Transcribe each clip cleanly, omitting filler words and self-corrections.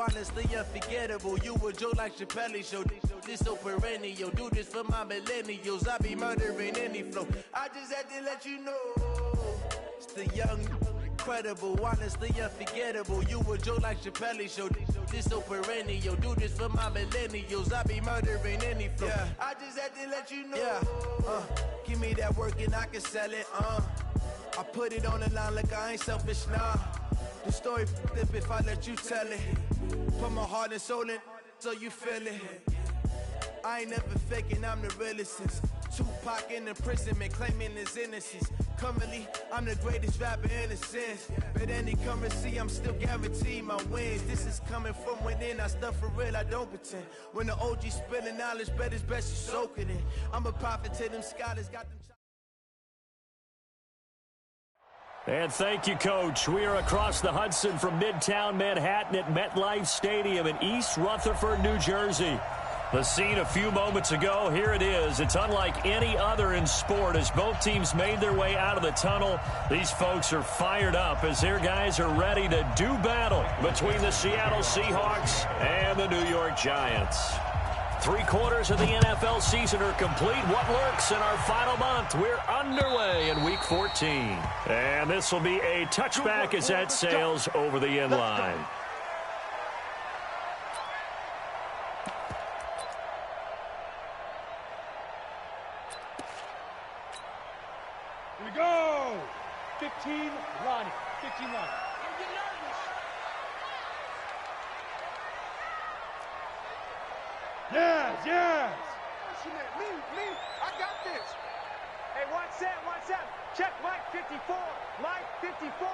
honestly unforgettable. You a joke like Chappelle Show. This so perennial. Do this for my millennials. I be murdering any flow. I just had to let you know. It's the young, incredible, honestly unforgettable. You a joke like Chappelle Show. This so perennial. Do this for my millennials. I be murdering any flow. Yeah. I just had to let you know. Yeah. Give me that work and I can sell it. I put it on the line like I ain't selfish, nah. The story flip if I let you tell it. Put my heart and soul in so you feel it. I ain't never faking, I'm the realest since Tupac in imprisonment, claiming his innocence. Currently, I'm the greatest rapper in a sense. But any currency, I'm still guaranteed my wins. This is coming from within, I stuff for real, I don't pretend. When the OG spilling knowledge, bet it's best you soak it in. I'm a prophet to them scholars, got them. And thank you, Coach. We are across the Hudson from Midtown Manhattan at MetLife Stadium in East Rutherford, New Jersey. The scene a few moments ago, here it is. It's unlike any other in sport as both teams made their way out of the tunnel. These folks are fired up as their guys are ready to do battle between the Seattle Seahawks and the New York Giants. 3/4 of the NFL season are complete. What lurks in our final month? We're underway in Week 14. And this will be a touchback as that sails over the end line. Here we go. 15, Ronnie. 15, Ronnie. Yes, yes. Me, I got this. Hey, watch that. Check Mike 54. Mike 54.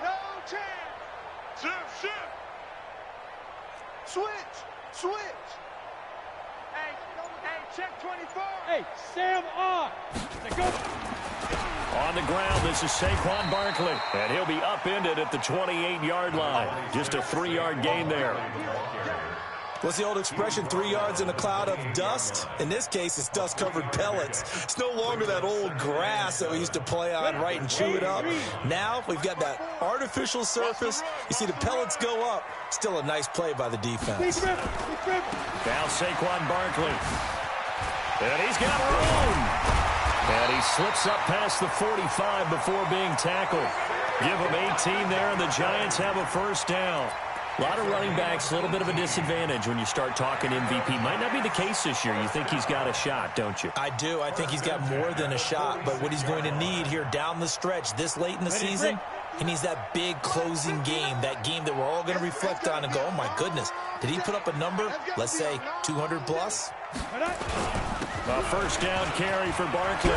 No chance. Shift. Switch. Hey, check 24. Hey, Sam on. Now go. On the ground, this is Saquon Barkley, and he'll be upended at the 28-yard line. Just a 3-yard gain there. What's the old expression, 3 yards in a cloud of dust? In this case, it's dust-covered pellets. It's no longer that old grass that we used to play on, right, and chew it up. Now we've got that artificial surface. You see the pellets go up. Still a nice play by the defense. Now Saquon Barkley. And he's got room. And he slips up past the 45 before being tackled. Give him 18 there, and the Giants have a first down. A lot of running backs, a little bit of a disadvantage when you start talking MVP. Might not be the case this year. You think he's got a shot, don't you? I do. I think he's got more than a shot. But what he's going to need here down the stretch this late in the season, he needs that big closing game, that game that we're all going to reflect on and go, oh, my goodness, did he put up a number, let's say 200 plus? A first down carry for Barkley.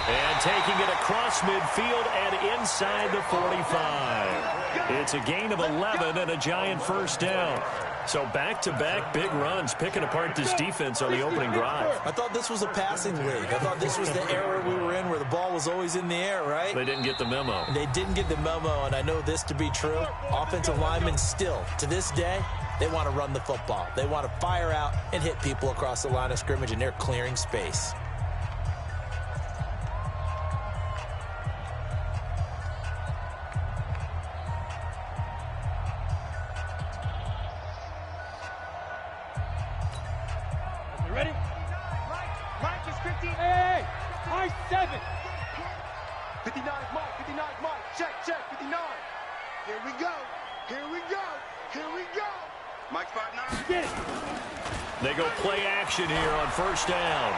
And taking it across midfield and inside the 45. It's a gain of 11 and a Giant first down. So back-to-back big runs, picking apart this defense on the opening drive. I thought this was a passing league. I thought this was the era we were in where the ball was always in the air, right? They didn't get the memo. They didn't get the memo, and I know this to be true. Offensive linemen still, to this day, they want to run the football. They want to fire out and hit people across the line of scrimmage, and they're clearing space. Ready? Mike is 15. Hey, Mike 7. 59 Mike. Check, 59. Here we go. Mike 5'9". Get it. They go play action here on first down.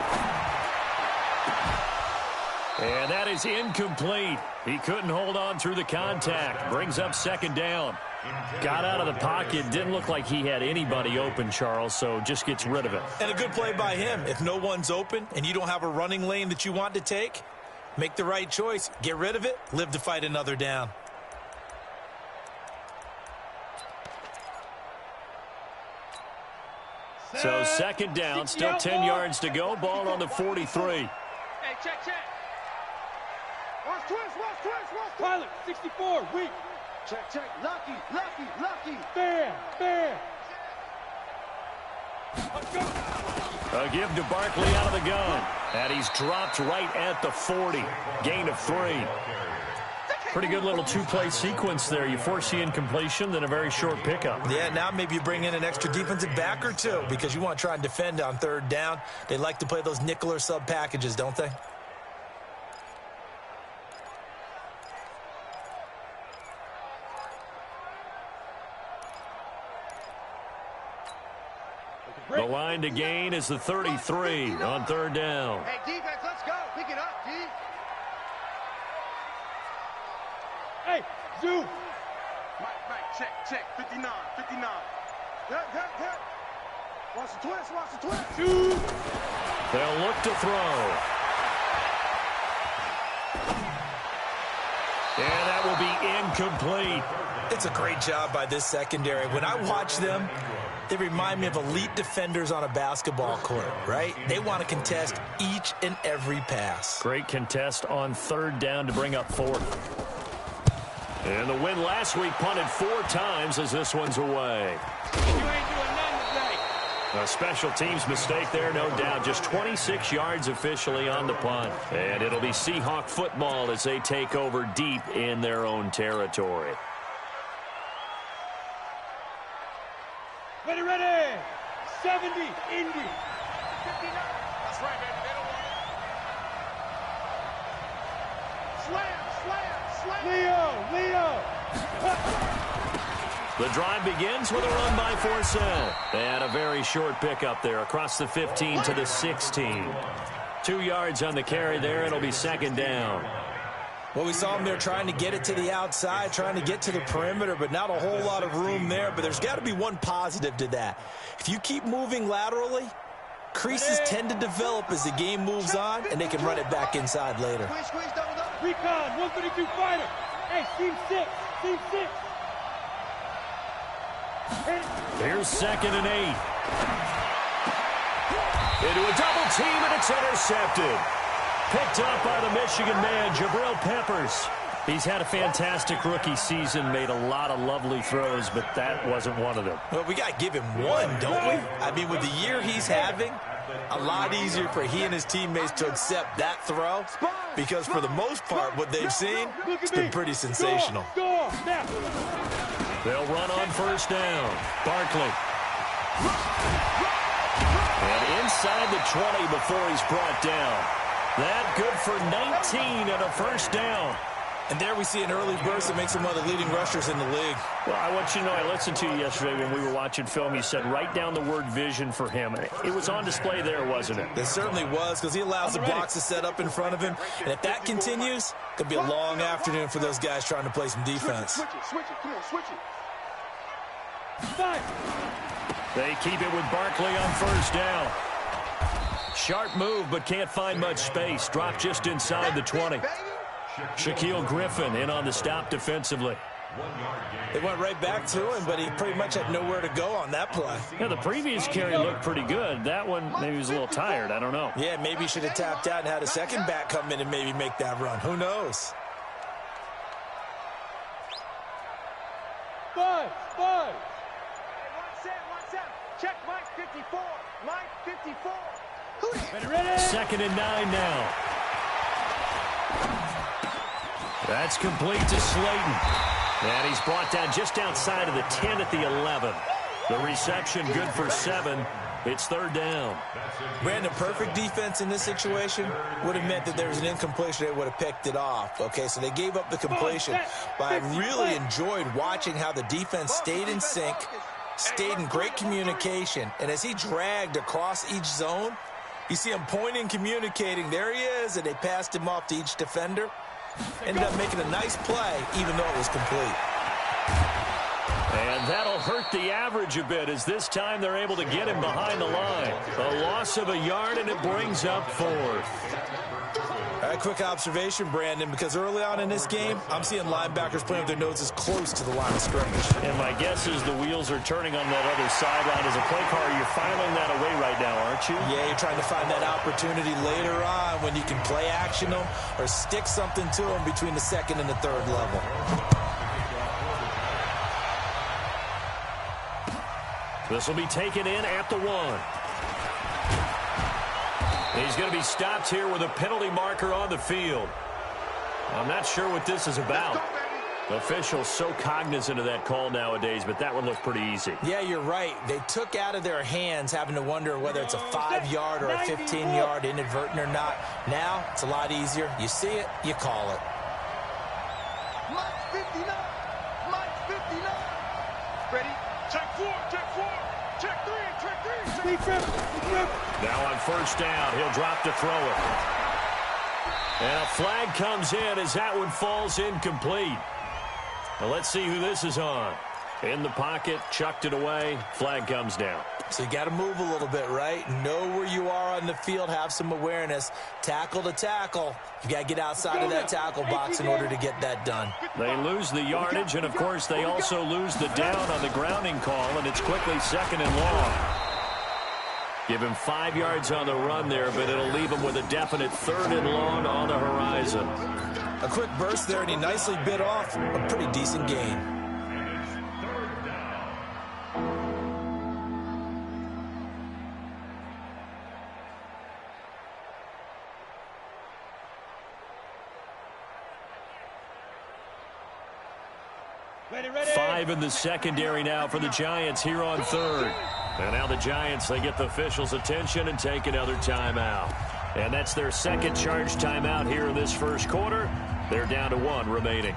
And that is incomplete. He couldn't hold on through the contact. Brings up second down. Got out of the pocket. Didn't look like he had anybody open, Charles, so just gets rid of it. And a good play by him. If no one's open and you don't have a running lane that you want to take, make the right choice. Get rid of it. Live to fight another down. So second down, still 10 yards to go. Ball on the 43. Hey, check. Watch twist. Pilot, 64, weak. Check. Lucky. Bam. Let's go. A give to Barkley out of the gun. And he's dropped right at the 40. Gain of 3. Pretty good little two-play sequence there. You force the incompletion, then a very short pickup. Yeah, now maybe you bring in an extra defensive back or two because you want to try and defend on third down. They like to play those nickel or sub packages, don't they? The line to gain is the 33 on third down. Hey, defense, let's go. Pick it up, D. Hey, Zoo. Mike, check. 59. Good. Watch the twist. Zoo. They'll look to throw. And that will be incomplete. It's a great job by this secondary. When I watch them, they remind me of elite defenders on a basketball court, right? They want to contest each and every pass. Great contest on third down to bring up fourth. And the win last week punted 4 times as this one's away. You ain't doing nothing today. A special teams mistake there, no doubt. Just 26 yards officially on the punt. And it'll be Seahawk football as they take over deep in their own territory. Ready. 70, Indy. 59. That's right, baby. They don't want it. Slam. Leo. The drive begins with a run by Forsett. And a very short pickup there across the 15 to the 16. 2 yards on the carry there. It'll be second down. Well, we saw them there trying to get it to the outside, trying to get to the perimeter, but not a whole lot of room there. But there's got to be one positive to that. If you keep moving laterally, creases tend to develop as the game moves on, and they can run it back inside later. Squeeze, double up. Recon, 132 fighter. Hey, team 6. Here's 2nd and 8. Into a double team, and it's intercepted. Picked up by the Michigan man, Jabril Peppers. He's had a fantastic rookie season, made a lot of lovely throws, but that wasn't one of them. Well, we got to give him one, don't we? I mean, with the year he's having, a lot easier for he and his teammates to accept that throw because for the most part, what they've seen, it's been pretty sensational. Score. Now. They'll run on first down. Barkley. And inside the 20 before he's brought down. That good for 19 and a first down. And there we see an early burst that makes him one of the leading rushers in the league. Well, I want you to know, I listened to you yesterday when we were watching film. You said write down the word vision for him. It was on display there, wasn't it? It certainly was, because he allows the blocks to set up in front of him. And if that continues, it could be a long afternoon for those guys trying to play some defense. Switch it. Come on, switch it. 5. They keep it with Barkley on first down. Sharp move, but can't find much space. Dropped just inside the 20. Shaquille Griffin in on the stop defensively. They went right back to him, but he pretty much had nowhere to go on that play. Yeah, the previous carry looked pretty good. That one, maybe he was a little tired. I don't know. Yeah, maybe he should have tapped out and had a second back come in and maybe make that run. Who knows? 5. Hey, one set. Check Mike 54. Mike 54. Ready. 2nd and 9 now. That's complete to Slayton. And he's brought down just outside of the 10 at the 11. The reception good for 7. It's third down. Brandon, perfect defense in this situation would have meant that there was an incompletion. They would have picked it off. Okay, so they gave up the completion. But I really enjoyed watching how the defense stayed in sync, stayed in great communication. And as he dragged across each zone, you see him pointing, communicating. There he is, and they passed him off to each defender. Ended up making a nice play, even though it was complete. And that'll hurt the average a bit as this time they're able to get him behind the line. A loss of a yard, and it brings up fourth. All right, quick observation, Brandon, because early on in this game, I'm seeing linebackers playing with their noses close to the line of scrimmage. And my guess is the wheels are turning on that other sideline. As a play caller, you're filing that away right now, aren't you? Yeah, you're trying to find that opportunity later on when you can play action them or stick something to them between the 2nd and the 3rd level. This will be taken in at the 1. He's going to be stopped here with a penalty marker on the field. I'm not sure what this is about. Officials so cognizant of that call nowadays, but that one looked pretty easy. Yeah, you're right. They took out of their hands having to wonder whether it's a 5-yard or a 15-yard inadvertent or not. Now, it's a lot easier. You see it, you call it. Mike 59. Mike 59. Ready? Check 4. Check 4. Check 3. Check 3. Now on first down, he'll drop to throw it. And a flag comes in as that one falls incomplete. Now let's see who this is on. In the pocket, chucked it away, flag comes down. So you got to move a little bit, right? Know where you are on the field, have some awareness. Tackle to tackle. You got to get outside of that tackle box in order to get that done. They lose the yardage, and of course they also lose the down on the grounding call, and it's quickly 2nd and long. Give him 5 yards on the run there, but it'll leave him with a definite 3rd and long on the horizon. A quick burst there, and he nicely bit off a pretty decent gain. Ready. 5 in the secondary now for the Giants here on 3rd. And now the Giants, they get the officials' attention and take another timeout. And that's their 2nd charge timeout here in this first quarter. They're down to 1 remaining.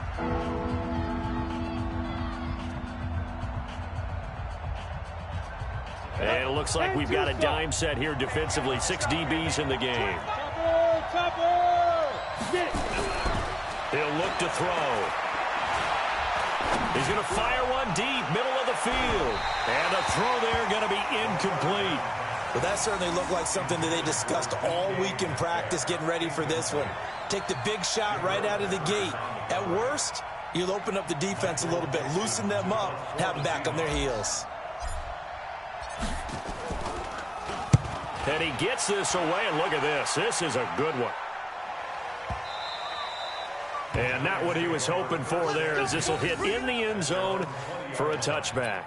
And it looks like we've got a dime set here defensively. 6 DBs in the game. He'll look to throw. He's going to fire one deep, middle of the field. And a throw there going to be incomplete. Well, that certainly looked like something that they discussed all week in practice, getting ready for this one. Take the big shot right out of the gate. At worst, you'll open up the defense a little bit, loosen them up, and have them back on their heels. And he gets this away, and look at this. This is a good one. And not what he was hoping for there, as this will hit in the end zone for a touchback.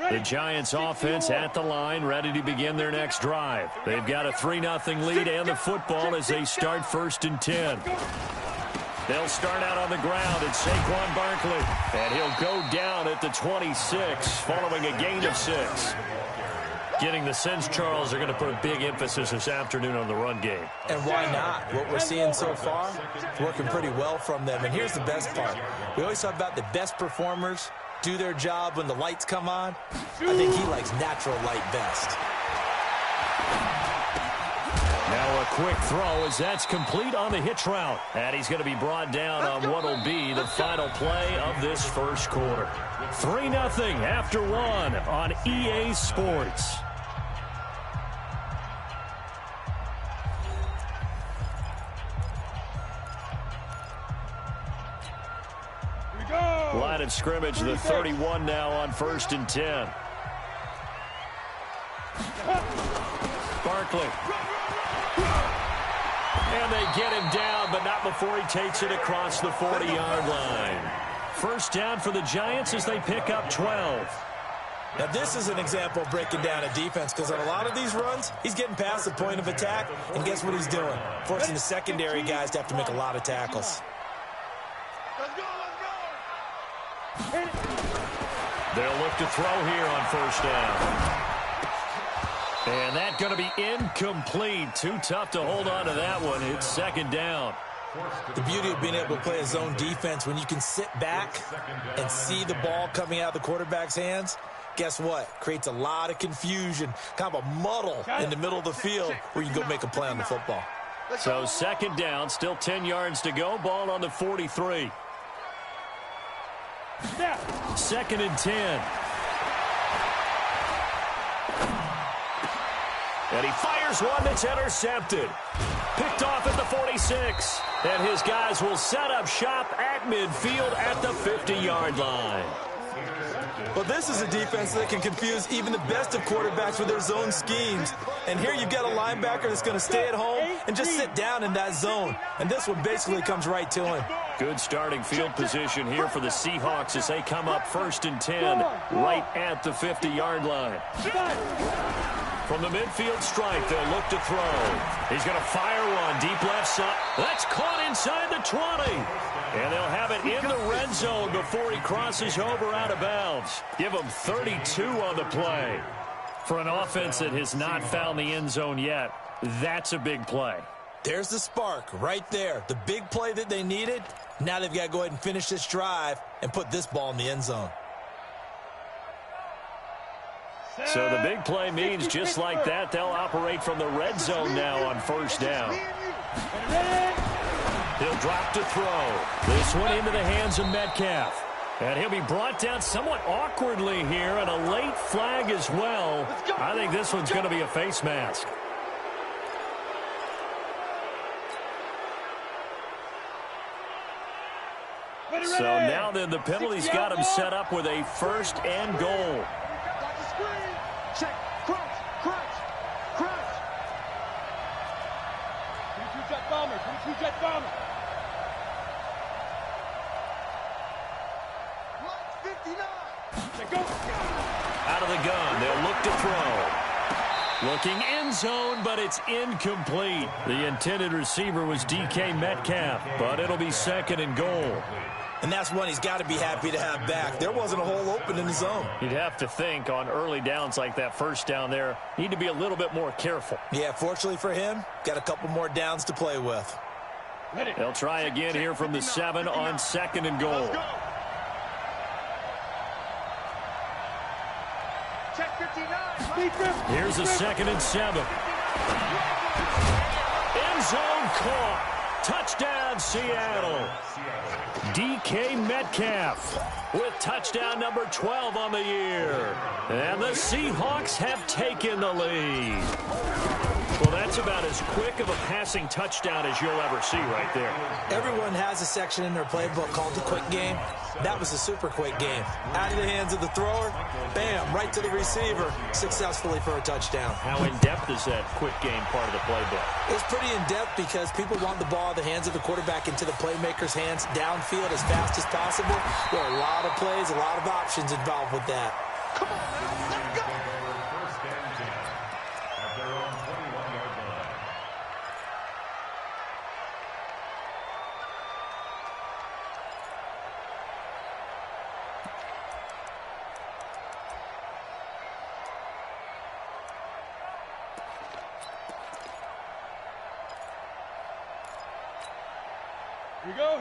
The Giants offense at the line, ready to begin their next drive. They've got a 3-0 lead and the football as they start 1st and 10. They'll start out on the ground. It's Saquon Barkley, and he'll go down at the 26 following a gain of 6. Getting the sense, Charles, are going to put a big emphasis this afternoon on the run game. And why not? What we're seeing so far, it's working pretty well from them. And here's the best part. We always talk about the best performers do their job when the lights come on. I think he likes natural light best. Now a quick throw as that's complete on the hitch route. And he's going to be brought down on what will be the final play of this first quarter. 3-0 after 1 on EA Sports. Line of scrimmage, the 31 now on 1st and 10. Barkley. And they get him down, but not before he takes it across the 40-yard line. First down for the Giants as they pick up 12. Now, this is an example of breaking down a defense, because on a lot of these runs, he's getting past the point of attack, and guess what he's doing? Forcing the secondary guys to have to make a lot of tackles. They'll look to throw here on first down. And that's going to be incomplete. Too tough to hold on to that one. It's 2nd down. The beauty of being able to play a zone defense, when you can sit back and see the ball coming out of the quarterback's hands, guess what? Creates a lot of confusion, kind of a muddle in the middle of the field where you go make a play on the football. So 2nd down, still 10 yards to go. Ball on the 43. 2nd and 10. And he fires one that's intercepted. Picked off at the 46. And his guys will set up shop at midfield at the 50-yard line. Well, this is a defense that can confuse even the best of quarterbacks with their zone schemes. And here you've got a linebacker that's going to stay at home and just sit down in that zone. And this one basically comes right to him. Good starting field position here for the Seahawks as they come up 1st and 10 right at the 50-yard line. From the midfield stripe, they'll look to throw. He's going to fire one. Deep left side. That's caught inside the 20. And they'll have it in the red zone before he crosses over out of bounds. Give him 32 on the play. For an offense that has not found the end zone yet, that's a big play. There's the spark right there. The big play that they needed. Now they've got to go ahead and finish this drive and put this ball in the end zone. So the big play means just like that, they'll operate from the red zone now on first down. He'll drop to throw. This one into the hands of Metcalf. And he'll be brought down somewhat awkwardly here, and a late flag as well. I think this one's going to be a face mask. So now then the penalty's got him set up with a first and goal. Check, crunch, crunch, crunch. 22-jet bomber, 22-jet bomber. Line 59. Go. Out of the gun, they'll look to throw. Looking end zone, but it's incomplete. The intended receiver was DK Metcalf, but it'll be second and goal. And that's one he's got to be happy to have back. There wasn't a hole open in the zone. You'd have to think on early downs like that first down there, need to be a little bit more careful. Yeah, fortunately for him, got a couple more downs to play with. They'll try again here from the 7 on second and goal. Check 59. Here's a 2nd and 7. End zone caught. Touchdown, Seattle. DK Metcalf with touchdown number 12 on the year. And the Seahawks have taken the lead. Well, that's about as quick of a passing touchdown as you'll ever see right there. Everyone has a section in their playbook called the quick game. That was a super quick game. Out of the hands of the thrower, bam, right to the receiver, successfully for a touchdown. How in-depth is that quick game part of the playbook? It's pretty in-depth because people want the ball in the hands of the quarterback into the playmaker's hands downfield as fast as possible. There are a lot of plays, a lot of options involved with that. Come on, man. Let's go.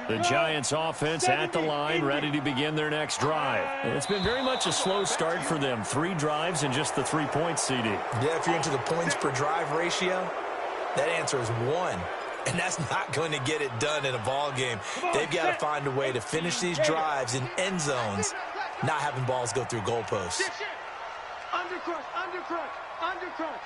The Giants offense at the line, ready to begin their next drive. And it's been very much a slow start for them. 3 drives and just the 3 points, CD. Yeah, if you're into the points per drive ratio, that answer is 1. And that's not going to get it done in a ball game. They've got to find a way to finish these drives in end zones, not having balls go through goalposts. Under crunch, under crunch, under crunch.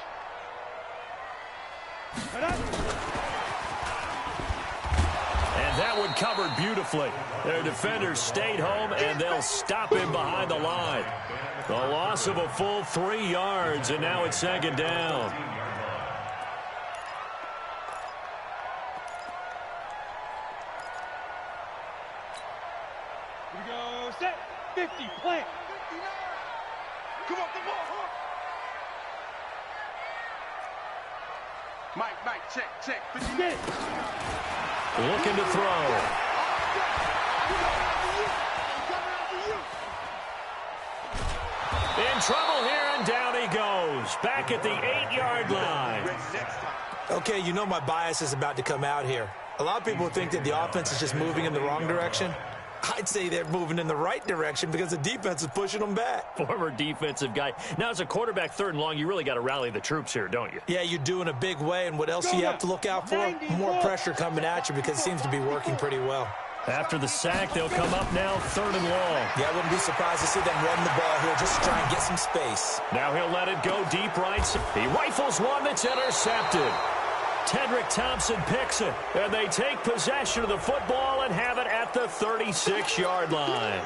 And that one covered beautifully. Their defenders stayed home, and they'll stop him behind the line. The loss of a full 3 yards, and now it's second down. Here we go, set, 50, plant. 59. Come on, come on. Mike, check. 58. Looking to throw. In trouble here, and down he goes. Back at the 8-yard line. Okay, you know my bias is about to come out here. A lot of people think that the offense is just moving in the wrong direction. I'd say they're moving in the right direction because the defense is pushing them back. Former defensive guy. Now, as a quarterback 3rd and long, you really got to rally the troops here, don't you? Yeah, you do in a big way, and what else do you have to look out for? More pressure coming at you because it seems to be working pretty well. After the sack, they'll come up now 3rd and long. Yeah, I wouldn't be surprised to see them run the ball here just to try and get some space. Now he'll let it go deep right. He rifles one that's intercepted. Tedrick Thompson picks it, and they take possession of the football and have it at the 36-yard line.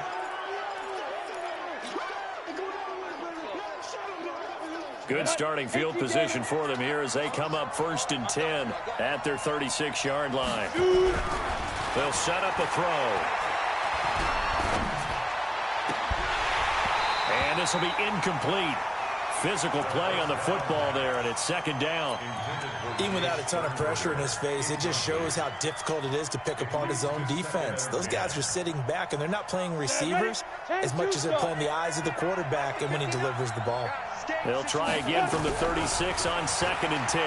Good starting field position for them here as they come up 1st and 10 at their 36-yard line. They'll set up a throw. And this will be incomplete. physical play on the football there, and it's second down. Even without a ton of pressure in his face, it just shows how difficult it is to pick apart his own defense. Those guys are sitting back, and they're not playing receivers as much as they're playing the eyes of the quarterback and when he delivers the ball. They'll try again from the 36 on 2nd and 10.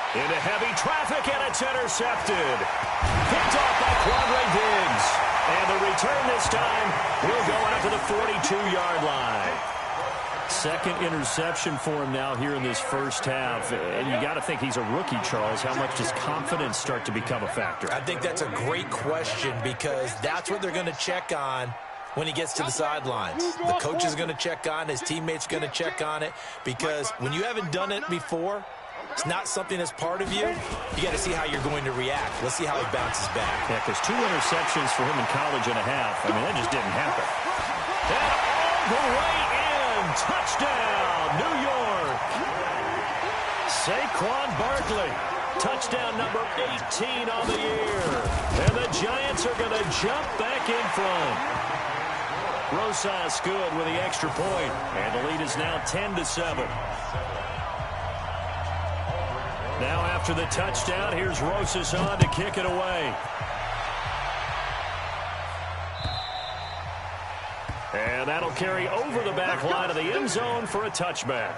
Into heavy traffic, and it's intercepted. Picked off by Quandre Diggs. And the return this time will go out to the 42-yard line. Second interception for him now here in this first half. And you got to think he's a rookie, Charles. How much does confidence start to become a factor? I think that's a great question because that's what they're going to check on when he gets to the sidelines. The coach is going to check on it. His teammates are going to check on it because when you haven't done it before, it's not something that's part of you. You got to see how you're going to react. Let's see how he bounces back. Yeah, because 2 interceptions for him in college and a half. I mean, that just didn't happen. And all the way in. Touchdown, New York. Saquon Barkley. Touchdown number 18 on the year. And the Giants are going to jump back in front. Rosas good with the extra point. And the lead is now 10-7. Now after the touchdown, here's Rosas on to kick it away. And that'll carry over the back line of the end zone for a touchback.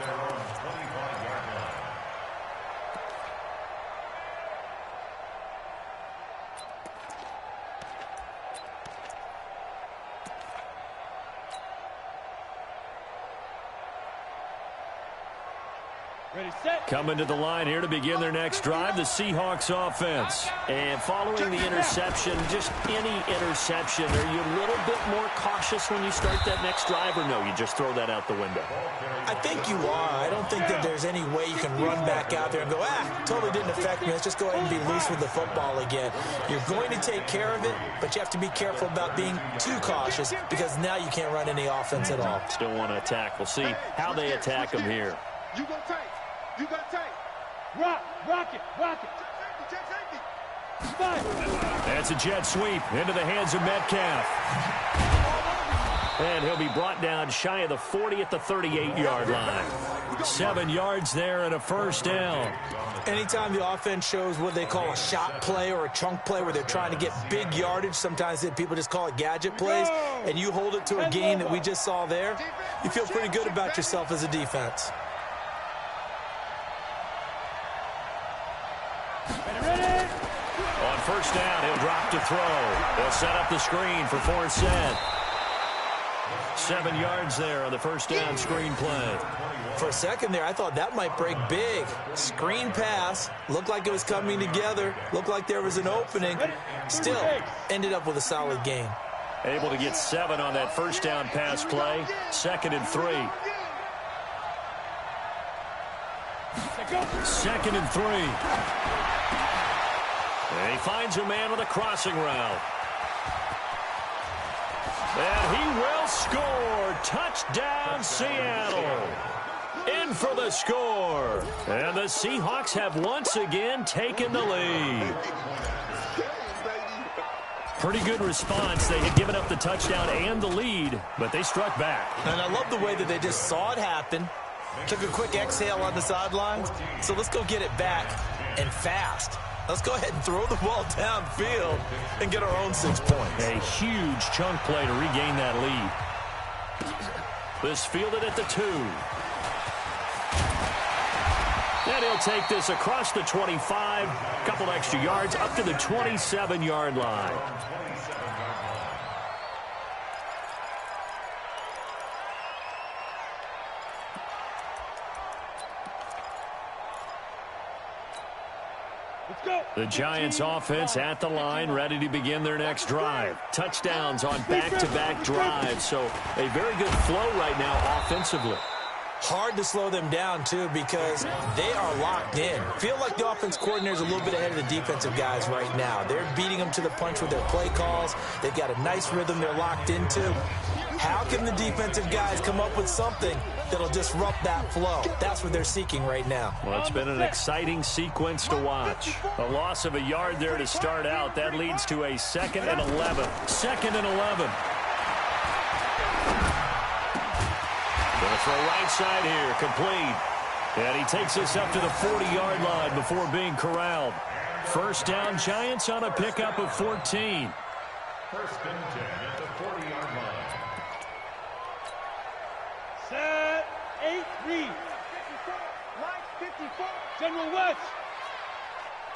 Coming to the line here to begin their next drive, the Seahawks offense. And following the interception, just any interception, are you a little bit more cautious when you start that next drive, or no, you just throw that out the window? I think you are. I don't think that there's any way you can run back out there and go, totally didn't affect me. Let's just go ahead and be loose with the football again. You're going to take care of it, but you have to be careful about being too cautious because now you can't run any offense at all. Still want to attack. We'll see how they attack them here. You gonna take. You gonna take. Rock it. That's a jet sweep into the hands of Metcalf. And he'll be brought down shy of the 40 at the 38-yard line. 7 yards there and a first down. Anytime the offense shows what they call a shot play or a chunk play where they're trying to get big yardage, sometimes people just call it gadget plays, and you hold it to a gain that we just saw there, you feel pretty good about yourself as a defense. On first down, he'll drop to throw. They'll set up the screen for Forsett. 7 yards there on the first down screen play. For a second there, I thought that might break big. Screen pass. Looked like it was coming together. Looked like there was an opening. Still ended up with a solid gain. Able to get 7 on that first down pass play. 2nd and 3. 2nd and 3. And he finds a man with a crossing route. And he will score. Touchdown, Seattle. In for the score. And the Seahawks have once again taken the lead. Pretty good response. They had given up the touchdown and the lead, but they struck back. And I love the way that they just saw it happen. Took a quick exhale on the sidelines. So let's go get it back and fast. Let's go ahead and throw the ball downfield and get our own 6 points. A huge chunk play to regain that lead. This fielded at the 2. And he'll take this across the 25. A couple extra yards up to the 27-yard line. The Giants offense at the line, ready to begin their next drive. Touchdowns on back-to-back drives, so a very good flow right now offensively. Hard to slow them down, too, because they are locked in. Feel like the offense coordinator is a little bit ahead of the defensive guys right now. They're beating them to the punch with their play calls. They've got a nice rhythm they're locked into. How can the defensive guys come up with something that'll disrupt that flow? That's what they're seeking right now. Well, it's been an exciting sequence to watch. A loss of a yard there to start out. That leads to a 2nd and 11. 2nd and 11. Gonna throw right side here, complete. And he takes us up to the 40-yard line before being corralled. First down, Giants on a pickup of 14. First and 10 at the 40-yard line. Set, 8-3. Mike 54. General West.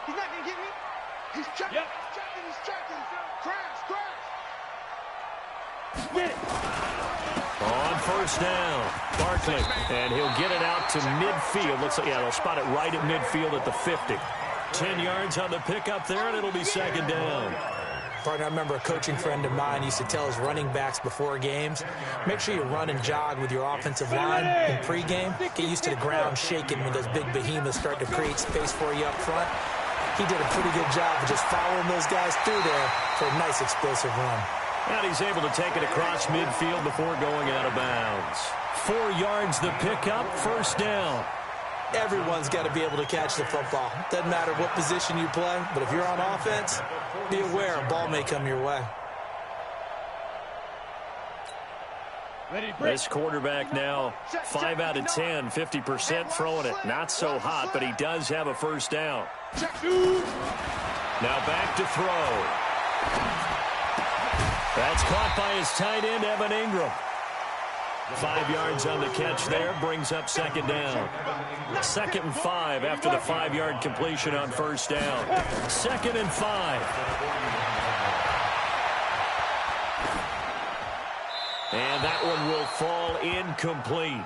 He's not going to get me. He's checking. Yep. He's checking. Crash. Get it. On first down, Barkley, and he'll get it out to midfield. Looks like, yeah, they'll spot it right at midfield at the 50. 10 yards on the pickup there, and it'll be second down. Partner, I remember a coaching friend of mine used to tell his running backs before games, make sure you run and jog with your offensive line in pregame. Get used to the ground shaking when those big behemoths start to create space for you up front. He did a pretty good job of just following those guys through there for a nice explosive run. And he's able to take it across midfield before going out of bounds. 4 yards the pickup, first down. Everyone's got to be able to catch the football. Doesn't matter what position you play, but if you're on offense, be aware a ball may come your way. This quarterback now 5 out of 10, 50% throwing it. Not so hot, but he does have a first down. Now back to throw. That's caught by his tight end, Evan Ingram. 5 yards on the catch there, brings up second down. 2nd and 5 after the 5-yard completion on first down. 2nd and 5. And that one will fall incomplete.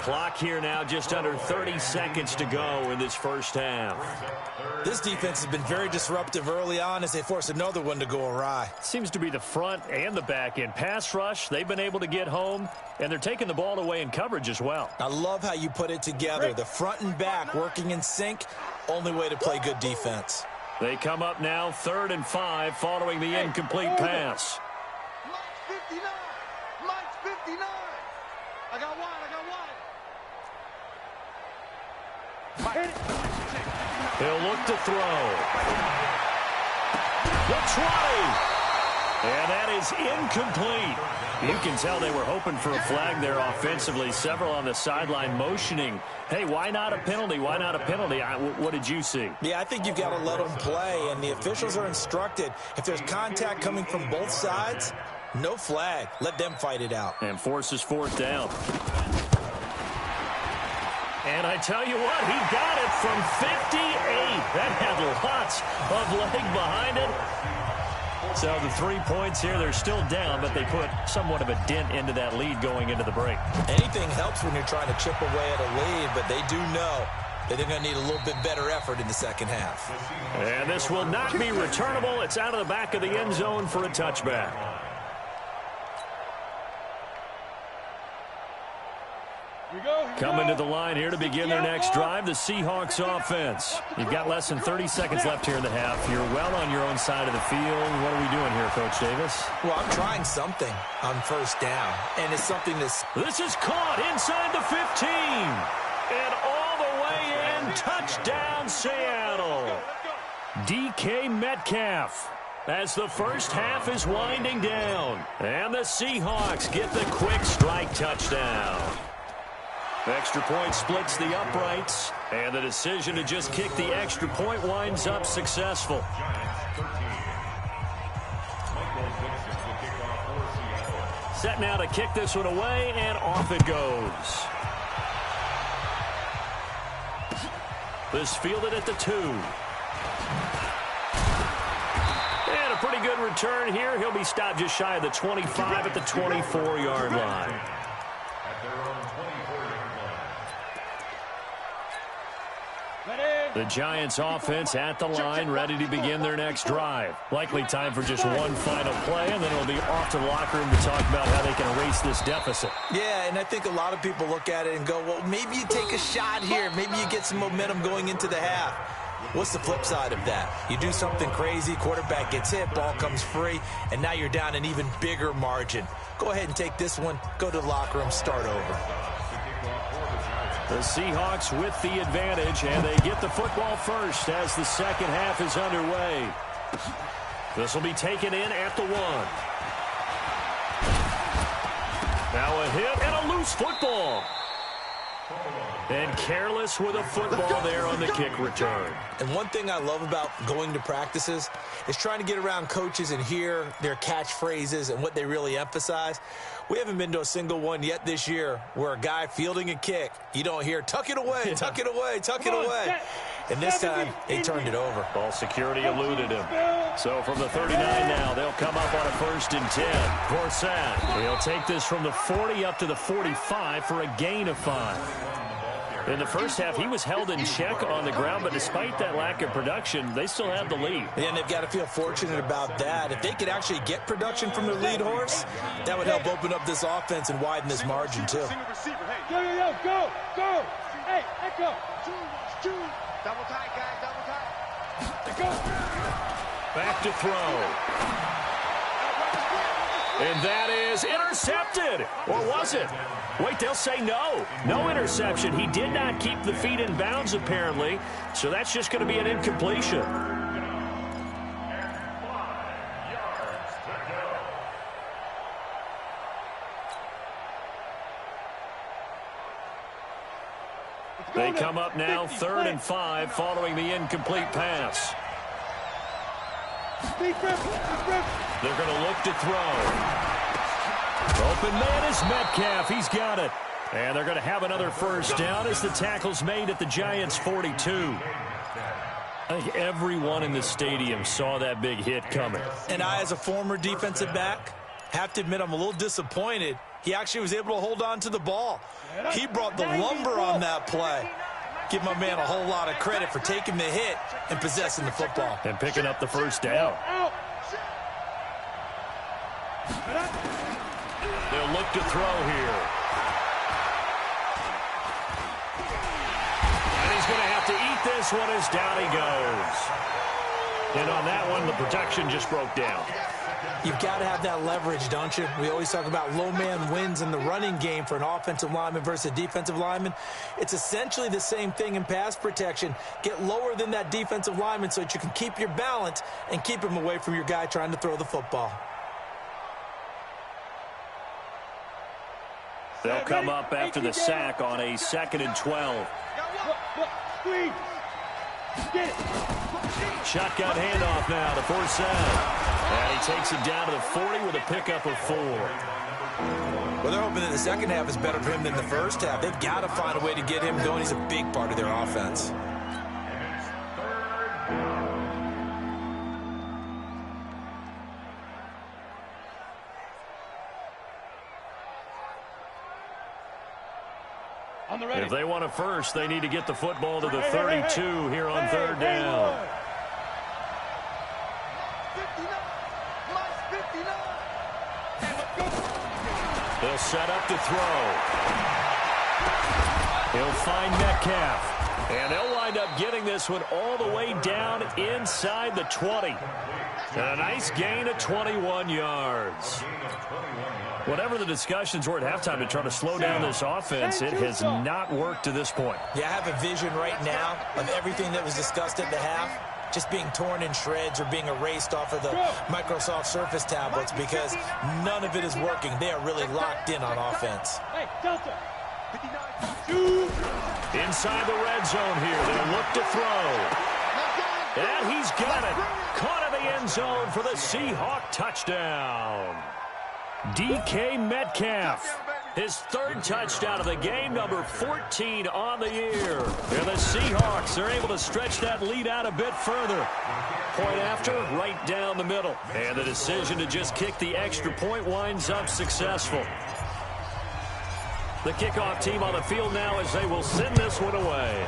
Clock here now just under 30 seconds to go in this first half. This defense has been very disruptive early on as they force another one to go awry. Seems to be the front and the back end. Pass rush, they've been able to get home, and they're taking the ball away in coverage as well. I love how you put it together. The front and back working in sync, only way to play good defense. They come up now 3rd and 5 following the incomplete pass. Mike's 59. Mike's 59. I got one. He'll look to throw. The try. And that is incomplete. You can tell they were hoping for a flag there offensively. Several on the sideline motioning. Hey, why not a penalty? Why not a penalty? What did you see? Yeah, I think you've got to let them play, and the officials are instructed. If there's contact coming from both sides, no flag. Let them fight it out. And forces 4th down. And I tell you what, he got it from 58. That had lots of leg behind it. So the 3 points here, they're still down, but they put somewhat of a dent into that lead going into the break. Anything helps when you're trying to chip away at a lead, but they do know that they're going to need a little bit better effort in the second half. And this will not be returnable. It's out of the back of the end zone for a touchback. Coming to the line here to begin their next drive, the Seahawks offense. You've got less than 30 seconds left here in the half. You're well on your own side of the field. What are we doing here, Coach Davis? Well, I'm trying something on first down, and it's something that's... This is caught inside the 15. And all the way in, touchdown Seattle. DK Metcalf. As the first half is winding down. And the Seahawks get the quick strike touchdown. Extra point splits the uprights, and the decision to just kick the extra point winds up successful. Set now to kick this one away, and off it goes. This fielded at the 2. And a pretty good return here. He'll be stopped just shy of the 25 at the 24-yard line. The Giants offense at the line, ready to begin their next drive. Likely time for just one final play, and then it'll be off to the locker room to talk about how they can erase this deficit. Yeah, and I think a lot of people look at it and go, well, maybe you take a shot here. Maybe you get some momentum going into the half. What's the flip side of that? You do something crazy, quarterback gets hit, ball comes free, and now you're down an even bigger margin. Go ahead and take this one, go to the locker room, start over. The Seahawks with the advantage, and they get the football first as the second half is underway. This will be taken in at the 1. Now a hit and a loose football. And careless with a football there on the kick return. And one thing I love about going to practices is trying to get around coaches and hear their catchphrases and what they really emphasize. We haven't been to a single one yet this year where a guy fielding a kick, you don't hear, tuck it away, tuck it away, tuck it away. And this time, they turned it over. Ball security eluded him. So from the 39 now, they'll come up on a 1st and 10. Forsett, he'll take this from the 40 up to the 45 for a gain of 5. In the first half, he was held in check on the ground, but despite that lack of production, they still have the lead. And they've got to feel fortunate about that. If they could actually get production from their lead horse, that would help open up this offense and widen this margin, too. Go! Hey, echo! Double tight, guys, double tight. Go! Back to throw. And that is intercepted. Or was it? Wait, they'll say no. No interception. He did not keep the feet in bounds, apparently. So that's just going to be an incompletion. They come up now 3rd and 5 following the incomplete pass. They're going to look to throw. Open man is Metcalf. He's got it. And they're going to have another 1st down as the tackle's made at the Giants' 42. I think everyone in the stadium saw that big hit coming. And I, as a former defensive back, have to admit I'm a little disappointed. He actually was able to hold on to the ball. He brought the lumber on that play. Give my man a whole lot of credit for taking the hit and possessing the football. And picking up the 1st down. They'll look to throw here. And he's going to have to eat this one as down he goes. And on that one, the protection just broke down. You've got to have that leverage, don't you? We always talk about low man wins in the running game for an offensive lineman versus a defensive lineman. It's essentially the same thing in pass protection. Get lower than that defensive lineman so that you can keep your balance and keep him away from your guy trying to throw the football. They'll come up after the sack on a 2nd and 12. Shotgun handoff now to Forsett. And he takes it down to the 40 with a pickup of 4. Well, they're hoping that the second half is better for him than the first half. They've got to find a way to get him going. He's a big part of their offense. If they want a 1st, they need to get the football to the 32 here on 3rd down. They'll set up to throw. He'll find Metcalf. And they'll wind up getting this one all the way down inside the 20. And a nice gain of 21 yards. Whatever the discussions were at halftime to try to slow down this offense, it has not worked to this point. Yeah, I have a vision right now of everything that was discussed at the half just being torn in shreds or being erased off of the Microsoft Surface tablets because none of it is working. They are really locked in on offense. Hey, Delta. Inside the red zone here. They'll look to throw. And he's got it. Caught in the end zone for the Seahawk touchdown. DK Metcalf. His 3rd touchdown of the game, number 14 on the year. And the Seahawks are able to stretch that lead out a bit further. Point after, right down the middle. And the decision to just kick the extra point winds up successful. The kickoff team on the field now as they will send this one away.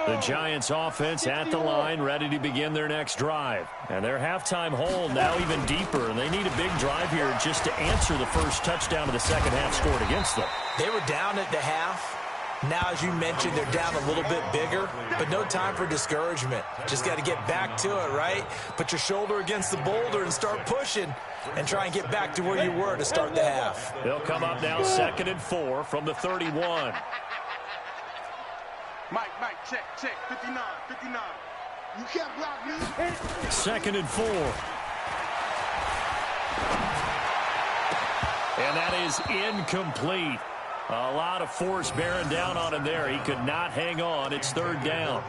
The Giants offense at the line, ready to begin their next drive. And their halftime hole now even deeper, and they need a big drive here just to answer the first touchdown of the second half scored against them. They were down at the half, Now, as you mentioned, they're down a little bit bigger, but no time for discouragement. Just got to get back to it, right? Put your shoulder against the boulder and start pushing and try and get back to where you were to start the half. They'll come up now 2nd and 4 from the 31. Mike, check, 59. You can't block me. 2nd and 4. And that is incomplete. A lot of force bearing down on him there. He could not hang on. It's 3rd down.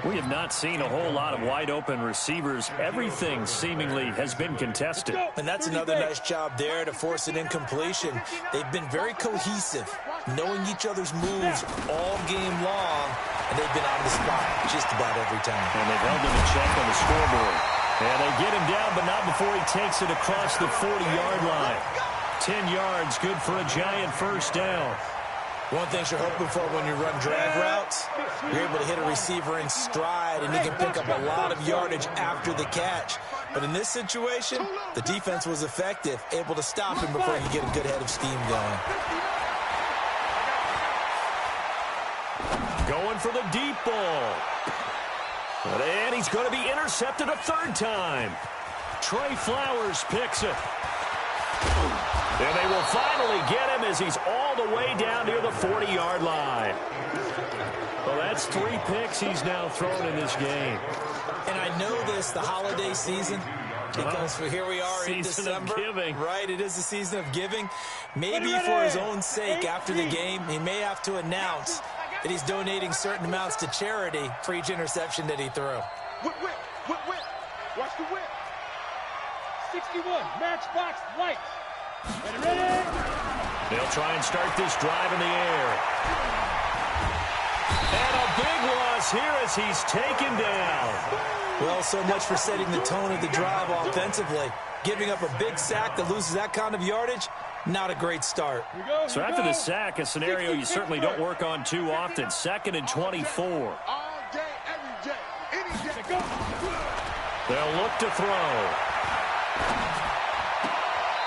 We have not seen a whole lot of wide-open receivers. Everything seemingly has been contested. And that's another nice job there to force an incompletion. They've been very cohesive, knowing each other's moves all game long, and they've been on the spot just about every time. And they've held him in check on the scoreboard. And they get him down, but not before he takes it across the 40-yard line. 10 yards, good for a giant 1st down. One thing you're hoping for when you run drag routes, you're able to hit a receiver in stride, and he can pick up a lot of yardage after the catch. But in this situation, the defense was effective, able to stop him before he could get a good head of steam going. Going for the deep ball. And he's going to be intercepted a 3rd time. Trey Flowers picks it. And they will finally get him as he's all the way down near the 40-yard line. Well, that's 3 picks he's now thrown in this game. And I know this, the holiday season, because here we are in December. Season of giving. Right, it is the season of giving. Maybe for his own sake, after the game, he may have to announce that he's donating certain amounts to charity for each interception that he threw. Whip. Watch the whip. 61, matchbox lights. Ready? They'll try and start this drive in the air. And a big loss here as he's taken down. Well, so much for setting the tone of the drive offensively. Giving up a big sack that loses that kind of yardage, not a great start. So after the sack, a scenario you certainly don't work on too often. 2nd and 24. All day, every day, any day. They'll look to throw.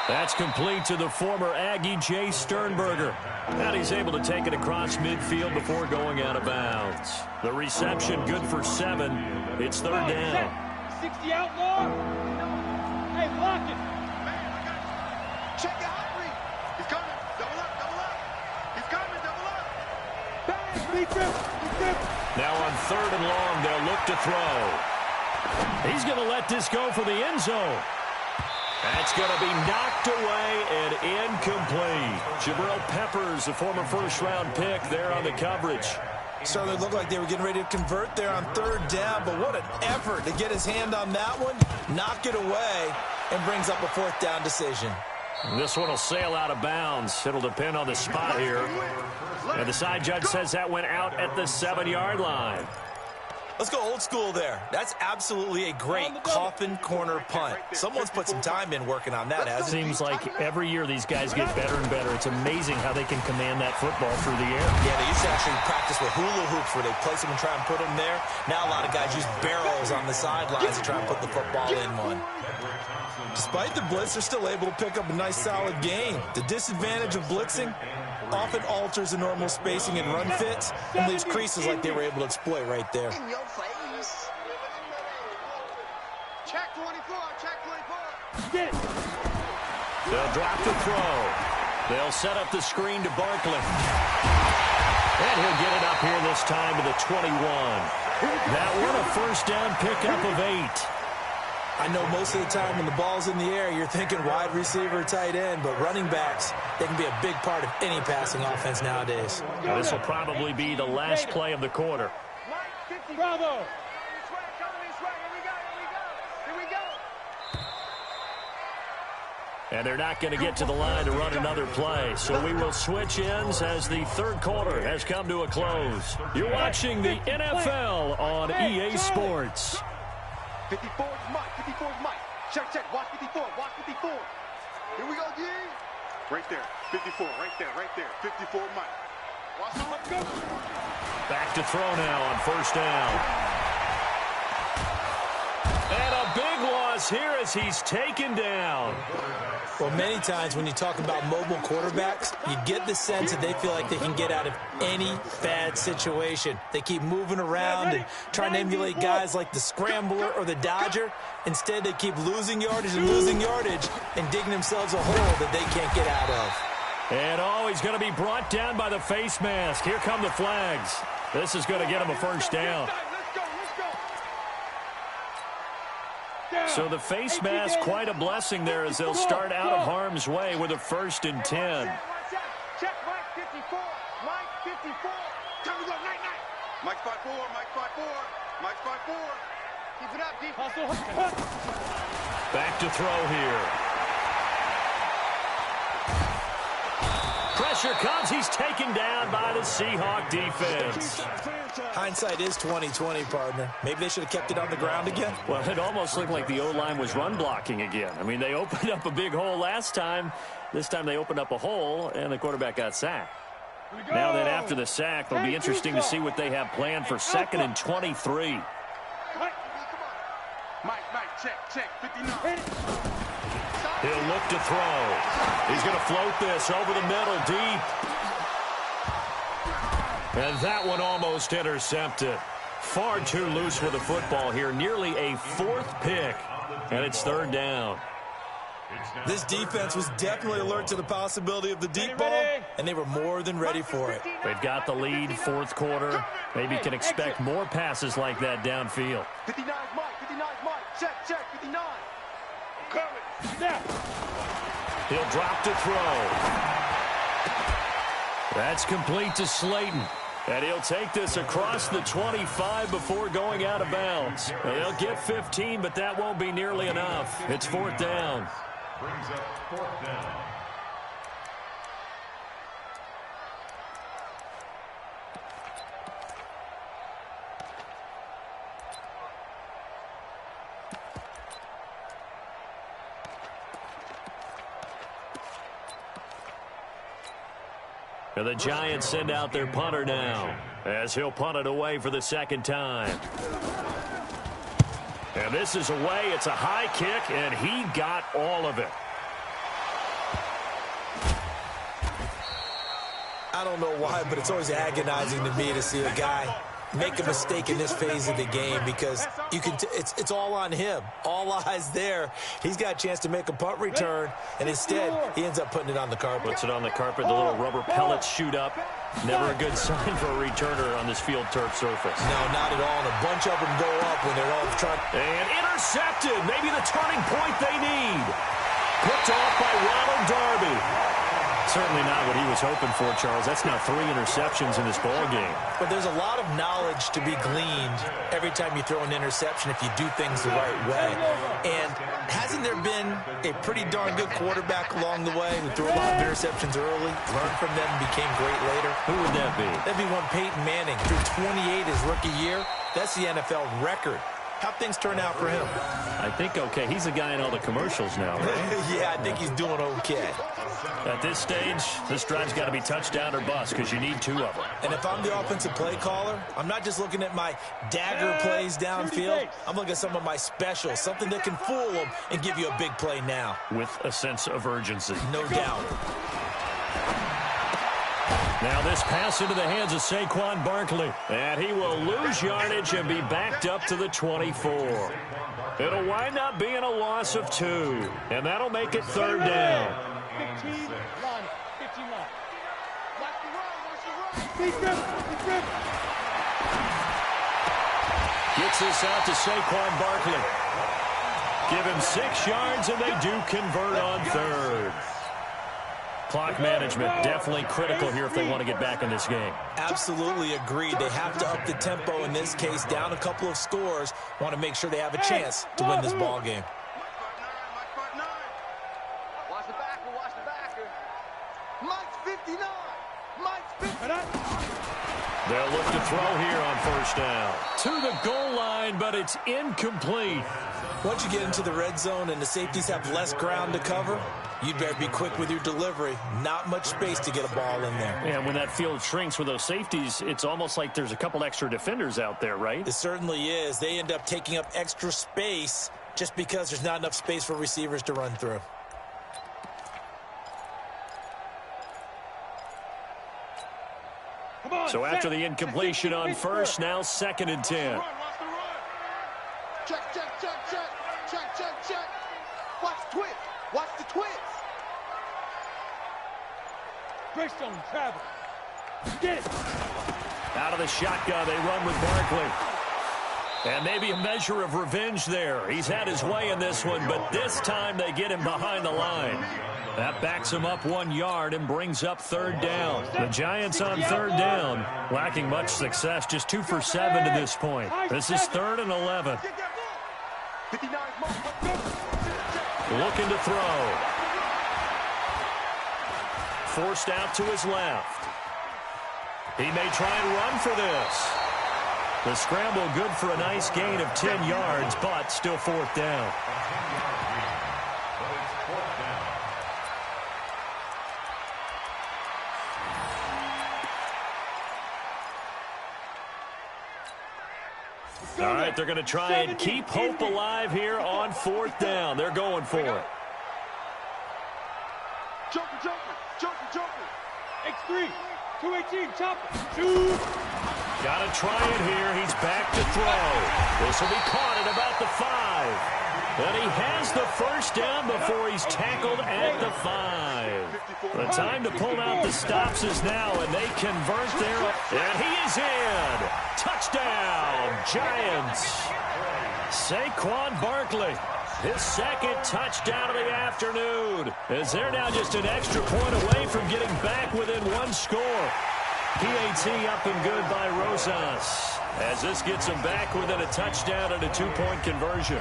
That's complete to the former Aggie, Jay Sternberger. And he's able to take it across midfield before going out of bounds. The reception good for 7. It's 3rd down. 60 outlaw. Hey, block it. Man, I got you. Check your hot read. He's coming. Double up. He's coming, double up. Bang, big grip. Now on 3rd and long, they'll look to throw. He's going to let this go for the end zone. That's going to be knocked away and incomplete. Jabril Peppers, a former 1st-round pick there on the coverage. Certainly looked like they were getting ready to convert there on 3rd down, but what an effort to get his hand on that one, knock it away, and brings up a 4th down decision. This one will sail out of bounds. It'll depend on the spot here. And the side judge says that went out at the 7-yard line. Let's go old school there. That's absolutely a great coffin corner punt. Someone's put some time in working on that, hasn't it? Seems like every year these guys get better and better. It's amazing how they can command that football through the air. Yeah, they used to actually practice with hula hoops where they place them and try and put them there. Now a lot of guys use barrels on the sidelines to try and put the football in one. Despite the blitz, they're still able to pick up a nice solid gain. The disadvantage of blitzing often alters the normal spacing and run fits and leaves creases like they were able to exploit right there. In your face. Check 24. Get it. They'll drop the throw. They'll set up the screen to Barkley. And he'll get it up here this time to the 21. That one a 1st down pickup of 8. I know most of the time when the ball's in the air, you're thinking wide receiver, tight end, but running backs, they can be a big part of any passing offense nowadays. Now, this will probably be the last play of the quarter. Bravo. Here we go. And they're not going to get to the line to run another play. So we will switch ends as the 3rd quarter has come to a close. You're watching the NFL on EA Sports. 54 is Mike. 54 is Mike. Check. Watch 54. Here we go, G. Right there. 54. Right there. 54 Mike. Watch out. Go. Back to throw now on 1st down. And a big one us here as he's taken down. Well, many times when you talk about mobile quarterbacks, you get the sense that they feel like they can get out of any bad situation. They keep moving around and trying to emulate guys like the Scrambler or the Dodger. Instead, they keep losing yardage and digging themselves a hole that they can't get out of. And he's going to be brought down by the face mask. Here come the flags. This is going to get him a first down. So the face mask, quite a blessing there as they'll start out of harm's way with a 1st and 10. Check Mike 54. Mike 54. Time to go, night. Mike 54. Mike 54. Mike 54. Keep it up, defense. Back to throw here. Pressure comes. He's taken down by the Seahawk defense. Hindsight is 20/20, partner. Maybe they should have kept it on the ground again. Well, it almost looked like the O-line was run blocking again. I mean, they opened up a big hole last time. This time they opened up a hole, and the quarterback got sacked. Now then, after the sack, it'll be interesting to see what they have planned for 2nd and 23. Mike, check, 59. He'll look to throw. He's going to float this over the middle deep. And that one almost intercepted. Far too loose with the football here. Nearly a 4th pick. And it's 3rd down. This defense was definitely alert to the possibility of the deep ball, and they were more than ready for it. They've got the lead, 4th quarter. Maybe can expect more passes like that downfield. 59 Mike. Check, 59. He'll drop to throw. That's complete to Slayton. And he'll take this across the 25 before going out of bounds. They'll get 15, but that won't be nearly enough. It's 4th down. Brings up 4th down. And the Giants send out their punter now as he'll punt it away for the 2nd time. And this is away. It's a high kick, and he got all of it. I don't know why, but it's always agonizing to me to see a guy make a mistake in this phase of the game because it's all on him. All eyes there. He's got a chance to make a punt return, and instead he ends up putting it on the carpet. Puts it on the carpet. The little rubber pellets shoot up. Never a good sign for a returner on this field turf surface. No, not at all. And a bunch of them go up when they're all trying. And intercepted. Maybe the turning point they need. Picked off by Ronald Darby. Certainly not what he was hoping for, Charles. That's now 3 interceptions in this ball game. But there's a lot of knowledge to be gleaned every time you throw an interception if you do things the right way. And hasn't there been a pretty darn good quarterback along the way who threw a lot of interceptions early, learned from them, and became great later? Who would that be? That'd be one Peyton Manning. Threw 28 his rookie year. That's the NFL record. How'd things turn out for him? I think okay. He's a guy in all the commercials now, right? Yeah, I think he's doing okay. At this stage, this drive's got to be touchdown or bust because you need 2 of them. And if I'm the offensive play caller, I'm not just looking at my dagger plays downfield. I'm looking at some of my specials, something that can fool them and give you a big play now. With a sense of urgency. No doubt. Now this pass into the hands of Saquon Barkley. And he will lose yardage and be backed up to the 24. It'll wind up being a loss of 2. And that'll make it 3rd down. 15 line. Watch the run. Gets this out to Saquon Barkley. Give him 6 yards, and they do convert on 3rd. Clock management definitely critical here if they want to get back in this game. Absolutely agreed. They have to up the tempo in this case, down a couple of scores. Want to make sure they have a chance to win this ball game. Watch the backer. Mike's 59. Mike's 59. They'll look to throw here on 1st down. To the goal line, but it's incomplete. Once you get into the red zone and the safeties have less ground to cover, you'd better be quick with your delivery. Not much space to get a ball in there. Yeah, when that field shrinks with those safeties, it's almost like there's a couple extra defenders out there, right? It certainly is. They end up taking up extra space just because there's not enough space for receivers to run through. So after the incompletion on first, now 2nd and 10. Check, check, check, check. Check, check, check. Watch the twist. Watch the twist. Greystone, travel. Get it. Out of the shotgun, they run with Barkley. And maybe a measure of revenge there. He's had his way in this one, but this time they get him behind the line. That backs him up 1 yard and brings up 3rd down. The Giants on 3rd down, lacking much success, just 2 for 7 to this point. This is 3rd and 11. Looking to throw. Forced out to his left. He may try and run for this. The scramble good for a nice gain of 10 yards, but still 4th down. All right, they're going to try and keep hope alive here on 4th down. They're going for it. Joker, Joker, Joker, Joker. X3, 218, chopper. Shoot. Got to try it here. He's back to throw. This will be caught at about the 5. And he has the 1st down before he's tackled at the 5. The time to pull out the stops is now, and they convert there. And he is in. Touchdown, Giants. Saquon Barkley, his 2nd touchdown of the afternoon. As they're now just an extra point away from getting back within 1 score. PAT up and good by Rosas, as this gets him back within a touchdown and a 2-point conversion.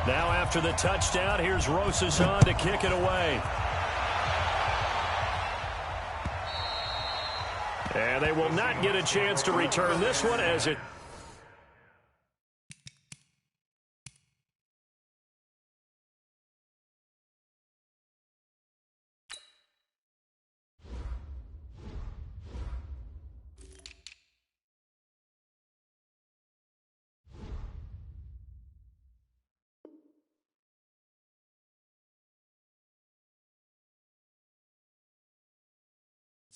Now after the touchdown, here's Rosas on to kick it away. And they will not get a chance to return this one as it...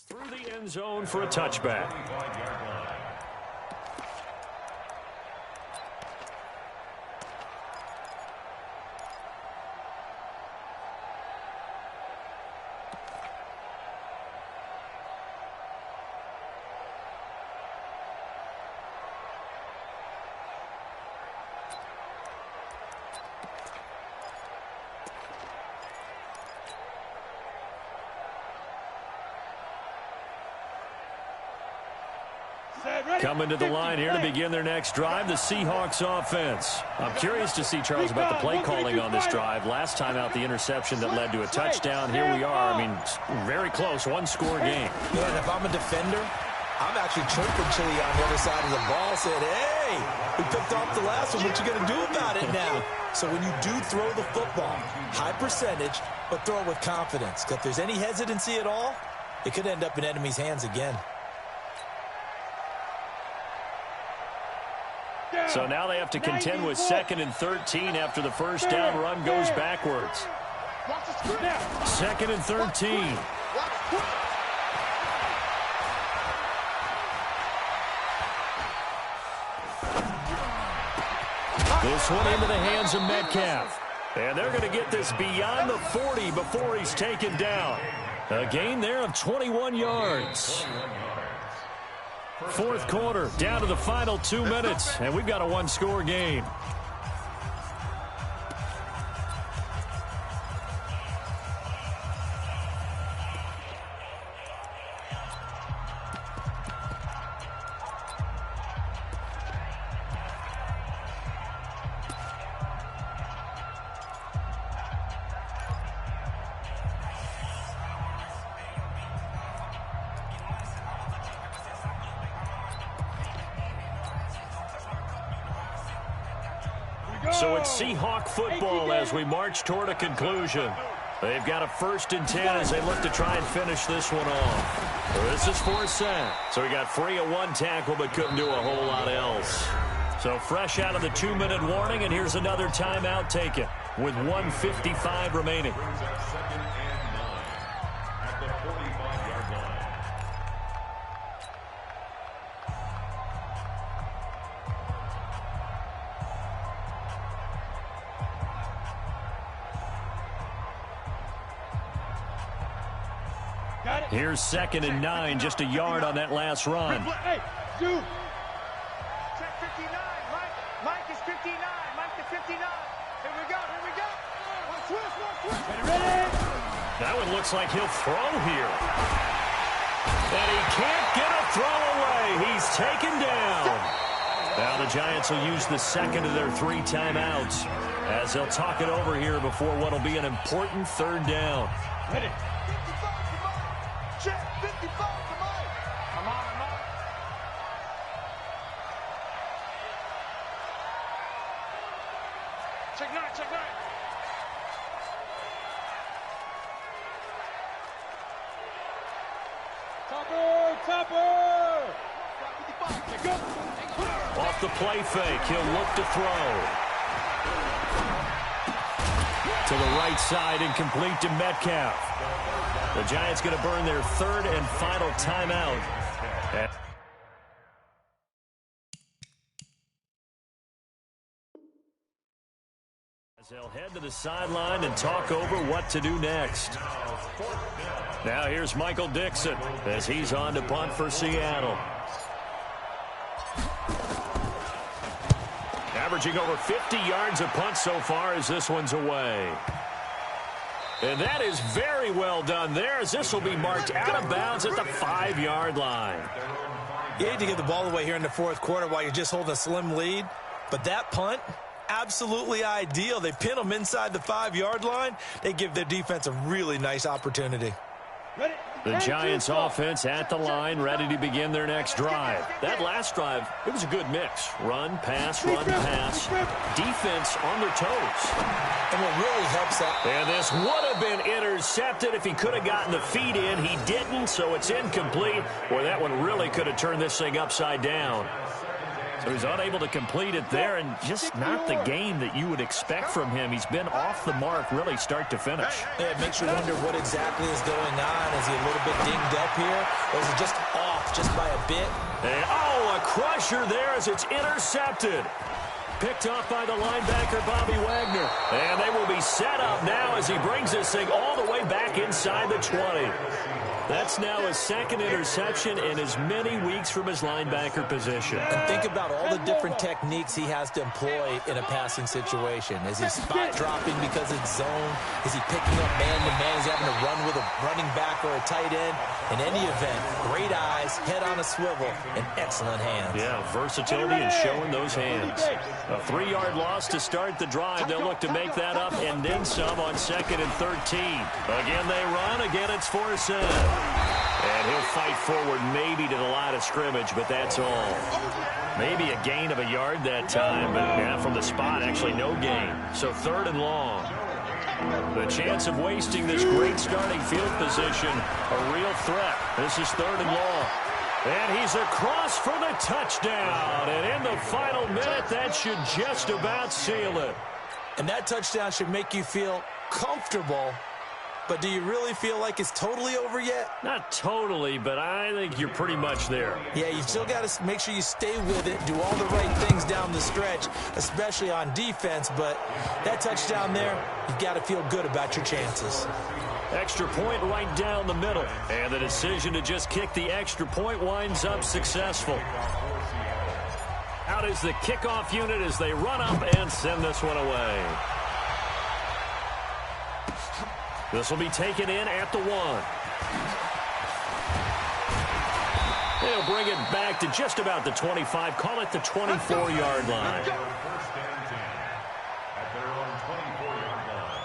through the end zone for a touchback. Coming to the line here to begin their next drive, the Seahawks offense. I'm curious to see, Charles, about the play calling on this drive. Last time out, the interception that led to a touchdown. Here we are. I mean, very close, 1-score game. Yeah, and if I'm a defender, I'm actually chirping Chili on the other side of the ball, saying, hey, we picked off the last one. What you going to do about it now? So when you do throw the football, high percentage, but throw it with confidence. Because if there's any hesitancy at all, it could end up in enemy's hands again. So now they have to contend with 2nd and 13 after the 1st down run goes backwards. 2nd and 13. This one into the hands of Metcalf. And they're going to get this beyond the 40 before he's taken down. A gain there of 21 yards. 4th quarter, down to the final 2 minutes, and we've got a 1-score game. So it's Seahawk football as we march toward a conclusion. They've got a 1st and 10 as they look to try and finish this one off. This is for a sack. So he got free of 1 tackle but couldn't do a whole lot else. So fresh out of the 2-minute warning, and here's another timeout taken with 1:55 remaining. Brings up 2nd and 9 at the 45-yard line. Got it. Here's 2nd and 9, just a yard on that last run. Hey, shoot. Check 59. Mike is 59. Mike to 59. Here we go. One twist. Ready? That one looks like he'll throw here. And he can't get a throw away. He's taken down. Now the Giants will use the second of their 3 timeouts as they'll talk it over here before what will be an important 3rd down. Ready. Check 55 to Mike. I'm on. Check 9. Topper. 55. Go. Off the play fake, he'll look to throw. To the right side and complete to Metcalf. The Giants going to burn their 3rd and final timeout. As they'll head to the sideline and talk over what to do next. Now here's Michael Dixon as he's on to punt for Seattle. Averaging over 50 yards a punt so far as this one's away. And that is very well done there as this will be marked out of bounds at the 5-yard line. You hate to give the ball away here in the 4th quarter while you're just holding a slim lead, but that punt, absolutely ideal. They pin them inside the 5-yard line. They give their defense a really nice opportunity. Ready. The Giants offense at the line, ready to begin their next drive. That last drive, it was a good mix. Run, pass, defense on their toes. And what really helps that. And this would have been intercepted if he could have gotten the feet in. He didn't, so it's incomplete. Boy, that one really could have turned this thing upside down. So he's unable to complete it there, and just not the game that you would expect from him. He's been off the mark really start to finish. Yeah, it makes you wonder what exactly is going on. Is he a little bit dinged up here, or is it just off just by a bit? And, oh, a crusher there as it's intercepted. Picked off by the linebacker, Bobby Wagner. And they will be set up now as he brings this thing all the way back inside the 20. That's now his 2nd interception in as many weeks from his linebacker position. And think about all the different techniques he has to employ in a passing situation. Is he spot dropping because it's zone? Is he picking up man-to-man? Is he having to run with a running back or a tight end? In any event, great eyes, head on a swivel, and excellent hands. Yeah, versatility and showing those hands. A 3-yard loss to start the drive. They'll look to make that up and then some on 2nd and 13. Again, they run. Again, it's 4-7. And he'll fight forward maybe to the line of scrimmage, but that's all. Maybe a gain of a yard that time, but yeah, from the spot, actually no gain. So 3rd and long. The chance of wasting this great starting field position, a real threat. This is 3rd and long. And he's across for the touchdown. And in the final minute, that should just about seal it. And that touchdown should make you feel comfortable. But do you really feel like it's totally over yet? Not totally, but I think you're pretty much there. Yeah, you still got to make sure you stay with it, do all the right things down the stretch, especially on defense. But that touchdown there, you've got to feel good about your chances. Extra point right down the middle. And the decision to just kick the extra point winds up successful. Out is the kickoff unit as they run up and send this one away. This will be taken in at the 1. They'll bring it back to just about the 25. Call it the 24-yard line. 1st and 10 at their own 24-yard line.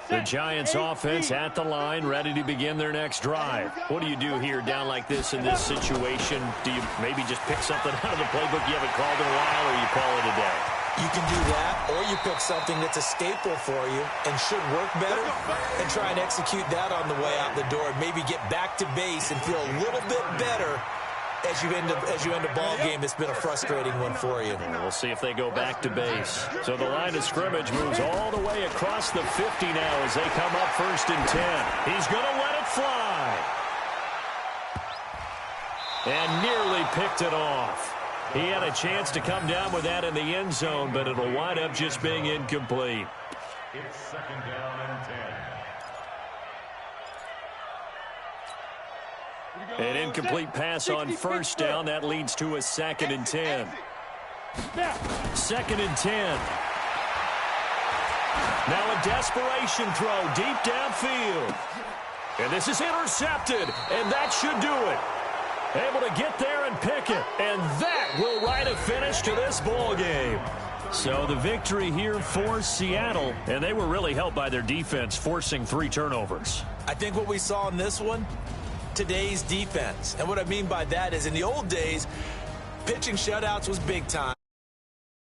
The Giants offense at the line, ready to begin their next drive. What do you do here down like this in this situation? Do you maybe just pick something out of the playbook you haven't called in a while, or you call it a day? You can do that, or you pick something that's a staple for you and should work better and try and execute that on the way out the door and maybe get back to base and feel a little bit better as you end a ball game that's been a frustrating one for you. We'll see if they go back to base. So the line of scrimmage moves all the way across the 50 now as they come up 1st and 10. He's going to let it fly. And nearly picked it off. He had a chance to come down with that in the end zone, but it'll wind up just being incomplete. It's 2nd down and 10. An incomplete pass on 1st down. That leads to a 2nd and 10. 2nd and 10. Now a desperation throw deep downfield. And this is intercepted, and that should do it. Able to get there and pick it. And that will write a finish to this ball game. So the victory here for Seattle. And they were really helped by their defense, forcing 3 turnovers. I think what we saw in this one, today's defense. And what I mean by that is in the old days, pitching shutouts was big time.